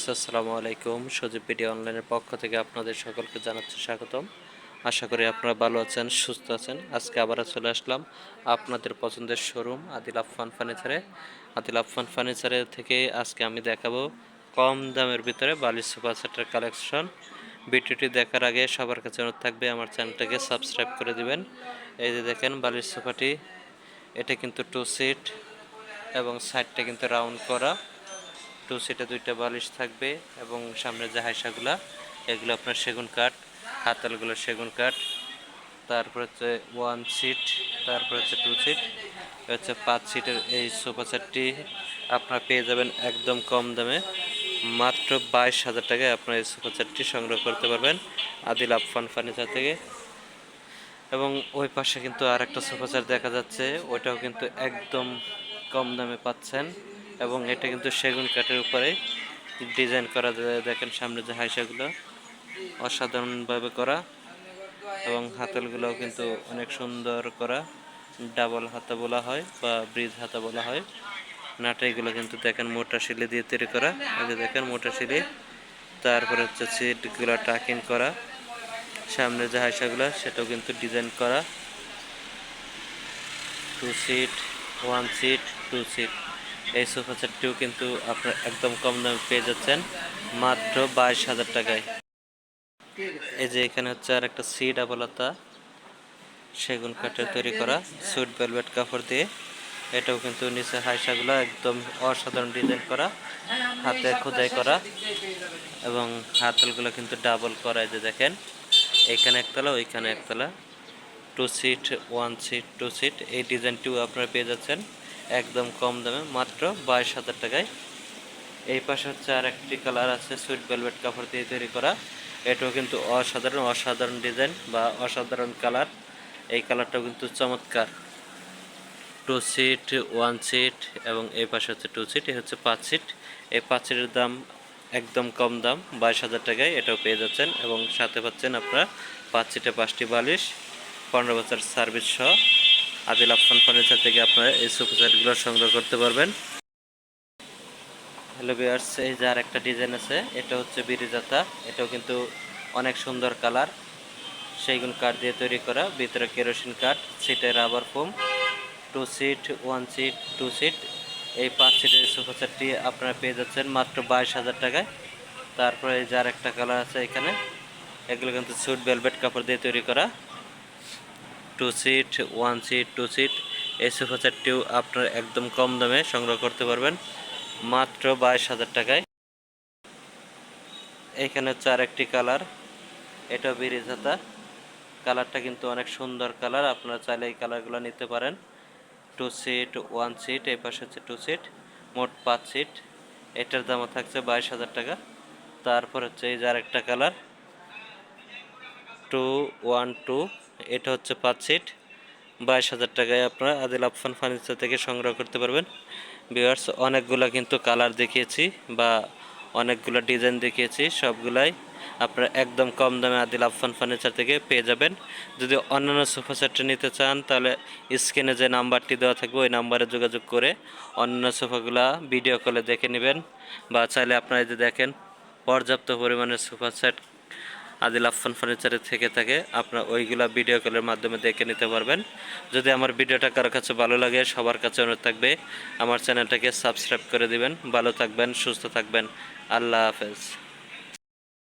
আসসালামু আলাইকুম। সজীব ভিডিও অনলাইনের পক্ষ থেকে আপনাদের সকলকে জানাচ্ছি স্বাগতম। আশা করি আপনারা ভালো আছেন, সুস্থ আছেন। আজকে আবারও চলে আসলাম আপনাদের পছন্দের শোরুম আদিল আফফান ফার্নিচারে। আদিল আফফান ফার্নিচারে থেকে আজকে আমি দেখাবো কম দামের ভিতরে বালিশ সোফা সেটের কালেকশন। ভিডিওটি দেখার আগে সবার কাছে অনুরোধ থাকবে আমার চ্যানেলটাকে সাবস্ক্রাইব করে দিবেন। এই যে দেখেন বালিশ সোফাটি, এটা কিন্তু 2 সিট এবং সাইডটা কিন্তু রাউন্ড করা। 2 সিটে 2টা বালিশ থাকবে এবং সামনে যে হাইসাগুলা এগুলো আপনার সেগুন কাঠ, হাতলগুলো সেগুন কাঠ। তারপর হচ্ছে 1 সিট, তারপর হচ্ছে 2 সিট, হচ্ছে 5 সিটের এই সোফা সেটটি আপনারা পেয়ে যাবেন একদম কম দামে, মাত্র 22,000 টাকায় আপনার এই সোফা সেটটি সংগ্রহ করতে পারবেন আদিল আফফান ফার্নিচার থেকে। এবং ওই পাশে কিন্তু আর একটা সোফা সেট দেখা যাচ্ছে, ওইটাও কিন্তু একদম কম দামে পাচ্ছেন এবং এটা কিন্তু সেগুন কাঠের উপরে ডিজাইন করা যায়। দেখেন সামনে যে হাইসাগুলো অসাধারণভাবে করা এবং হাতলগুলোও কিন্তু অনেক সুন্দর করা, ডাবল হাতা বলা হয় বা ব্রিজ হাতা বলা হয়। নাটাইগুলো কিন্তু দেখেন মোটা শিলি দিয়ে তৈরি করা, এই যে দেখেন মোটা শিলি। তারপরে হচ্ছে সিটগুলো টাকিং করা, সামনে যে হাইসাগুলো সেটাও কিন্তু ডিজাইন করা। 2 সিট, 1 সিট, 2 সিট এই সোফা সেটটিও কিন্তু আপনার একদম কম দামে পেয়ে যাচ্ছেন মাত্র 22,000 টাকায়। এই যে এখানে হচ্ছে আর একটা সি ডাবলতা সেগুন কাঠের তৈরি করা সুইট ভেলভেট কাপড় দিয়ে, এটাও কিন্তু নিচে হাইসাগুলো একদম অসাধারণ ডিজাইন করা, হাতে খোদাই করা এবং হাতলগুলো কিন্তু ডাবল করা। এই যে দেখেন এখানে একতলা ওইখানে একতলা, 2 সিট, 1 সিট, 2 সিট এই ডিজাইনটিও আপনারা পেয়ে যাচ্ছেন একদম কম দামে মাত্র 22,000 টাকায়। এই পাশে হচ্ছে আর একটি কালার আছে সুইট ভেলভেট কাপড় দিয়ে তৈরি করা, এটাও কিন্তু অসাধারণ ডিজাইন বা অসাধারণ কালার। এই কালারটাও কিন্তু চমৎকার। 2 সিট, 1 সিট এবং এই পাশে হচ্ছে 2 সিট, এই হচ্ছে 5 সিট। এই 5 সিটের দাম একদম কম দাম 22,000 টাকায় এটাও পেয়ে যাচ্ছেন এবং সাথে পাচ্ছেন আপনারা 5 সিটে 5টি বালিশ, 15 বছর সার্ভিস সহ আদিল আফফান ফার্নিচার থেকে আপনারা এই সোফা সেটগুলো সংগ্রহ করতে পারবেন। হ্যালো ভিউয়ার্স, এই যে আর একটা ডিজাইন আছে, এটা হচ্ছে বিরিজাতা, এটাও কিন্তু অনেক সুন্দর কালার, সেগুন কাঠ দিয়ে তৈরি করা, ভিতরে কেরোসিন কাঠ, সিটে rubber foam. 2 seat, 1 seat, 2 seat এই 5 সিটের সোফা সেটটি আপনারা পেয়ে যাচ্ছেন মাত্র 22,000 টাকায়। তারপরে এই যে আর একটা কালার আছে এখানে, এগুলো কিন্তু সুইট ভেলভেট কাপড় দিয়ে তৈরি করা, 2 সিট, 1 সিট, 2 সিট এই সোফা সেটটিও আপনারা একদম কম দামে সংগ্রহ করতে পারবেন মাত্র 22,000 টাকায়। এইখানে হচ্ছে আরেকটি কালার, এটা বিরিজ হাতা, কালারটা কিন্তু অনেক সুন্দর কালার, আপনারা চাইলে এই কালারগুলো নিতে পারেন। 2 সিট, 1 সিট, এই পাশে হচ্ছে 2 সিট, মোট 5 সিট, এটার দামও থাকছে 22,000 টাকা। তারপর হচ্ছে এই যে আরেকটা কালার 212, এটা হচ্ছে 5 সিট, 22,000 টাকায় আপনারা আদিল আফফান ফার্নিচার থেকে সংগ্রহ করতে পারবেন। ভিউয়ার্স, অনেকগুলো কিন্তু কালার দেখিয়েছি বা অনেকগুলো ডিজাইন দেখিয়েছি, সবগুলাই আপনারা একদম কম দামে আদিল আফফান ফার্নিচার থেকে পেয়ে যাবেন। যদি অন্যান্য সোফা সেটটা নিতে চান তাহলে স্ক্রিনে যে নাম্বারটি দেওয়া থাকবে ওই নাম্বারে যোগাযোগ করে অন্যান্য সোফাগুলা ভিডিও কলে দেখে নেবেন, বা চাইলে আপনারা যদি দেখেন পর্যাপ্ত পরিমাণের সোফা সেট আদিল আফফান ফার্নিচারের থেকে থাকে, আপনারা ওইগুলা ভিডিও কলের মাধ্যমে দেখে নিতে পারবেন। যদি আমার ভিডিওটা কারো কাছে ভালো লাগে সবার কাছে অনুরোধ থাকবে আমার চ্যানেলটাকে সাবস্ক্রাইব করে দিবেন। ভালো থাকবেন, সুস্থ থাকবেন, আল্লাহ হাফেজ।